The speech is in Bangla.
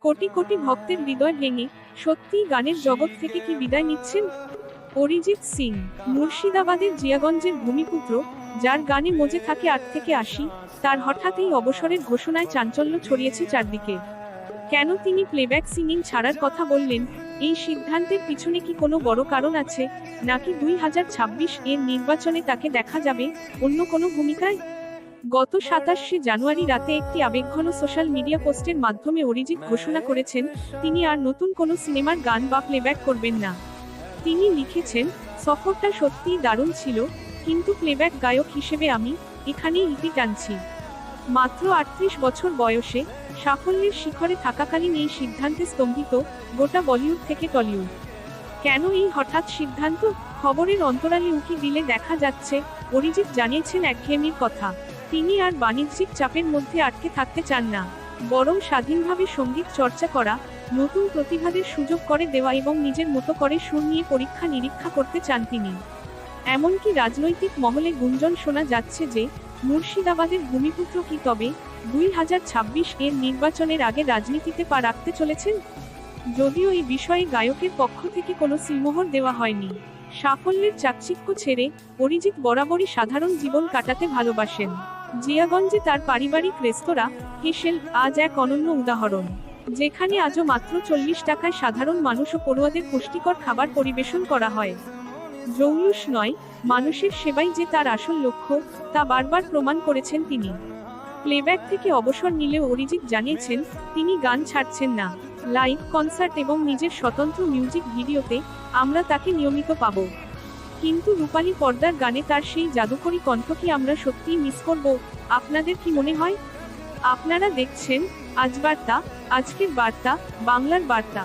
কোটি কোটি ভক্তের হৃদয় ভেঙে সত্যিই গানের জগৎ থেকে কি বিদায় নিচ্ছেন অরিজিৎ সিং। মুর্শিদাবাদের জিয়াগঞ্জের ভূমিপুত্র, যার গানে মজে থাকে 8 থেকে 80, তার হঠাৎ এই অবসরের ঘোষণায় চাঞ্চল্য ছড়িয়েছে চারদিকে। কেন তিনি প্লেব্যাক সিঙ্গিং ছাড়ার কথা বললেন? এই সিদ্ধান্তের পিছনে কি কোনো বড় কারণ আছে, নাকি 2026 এর নির্বাচনে তাকে দেখা যাবে অন্য কোনো ভূমিকায়? গত 27শে জানুয়ারি রাতে একটি আবেগঘন সোশ্যাল মিডিয়া পোস্টের মাধ্যমে অরিজিৎ ঘোষণা করেছেন তিনি আর নতুন কোনো সিনেমার গান বা প্লেব্যাক করবেন না। তিনি লিখেছেন, সফরটা সত্যিই দারুণ ছিল, কিন্তু প্লেব্যাক গায়ক হিসেবে আমি এখানেই ইতি টানছি। মাত্র 38 বছর বয়সে সাফল্যের শিখরে থাকাকালীন এই সিদ্ধান্তে স্তম্ভিত গোটা বলিউড থেকে টলিউড। কেন এই হঠাৎ সিদ্ধান্ত? খবরের অন্তরালে উকি দিলে দেখা যাচ্ছে অরিজিৎ জানিয়েছেন একঘেয়েমির কথা। তিনি আর বাণিজ্যিক চাপের মধ্যে আটকে থাকতে চান না, বরং স্বাধীনভাবে সঙ্গীত চর্চা করা, নতুন প্রতিভাদের সুযোগ করে দেওয়া এবং নিজের মতো করে সুর নিয়ে পরীক্ষা নিরীক্ষা করতে চান তিনি। এমনকি রাজনৈতিক মহলে গুঞ্জন শোনা যাচ্ছে যে মুর্শিদাবাদের ভূমিপুত্র কি তবে 2026 এর নির্বাচনের আগে রাজনীতিতে পা রাখতে চলেছেন। যদিও এই বিষয়ে গায়কের পক্ষ থেকে কোনো সিলমোহর দেওয়া হয়নি। সাফল্যের চাকচিক্য ছেড়ে অরিজিৎ বরাবরই সাধারণ জীবন কাটাতে ভালোবাসেন। জিয়াগঞ্জে তার পারিবারিক রেস্তোরাঁ হেসেল আজ এক অনন্য উদাহরণ, যেখানে আজও মাত্র 40 টাকায় সাধারণ মানুষ ও পড়ুয়াদের পুষ্টিকর খাবার পরিবেশন করা হয়। জৌলুস নয়, মানুষের সেবাই যে তার আসল লক্ষ্য, তা বারবার প্রমাণ করেছেন তিনি। প্লেব্যাক থেকে অবসর নিলেও অরিজিৎ জানিয়েছেন তিনি গান ছাড়ছেন না। লাইভ কনসার্ট এবং নিজের স্বতন্ত্র মিউজিক ভিডিওতে আমরা তাকে নিয়মিত পাব। কিন্তু রূপালী পর্দার গানে তার সেই জাদুকরী কণ্ঠ কি আমরা সত্যিই মিস করব? আপনাদের কি মনে হয়? আপনারা দেখছেন আজ বার্তা, আজকের বার্তা, বাংলার বার্তা।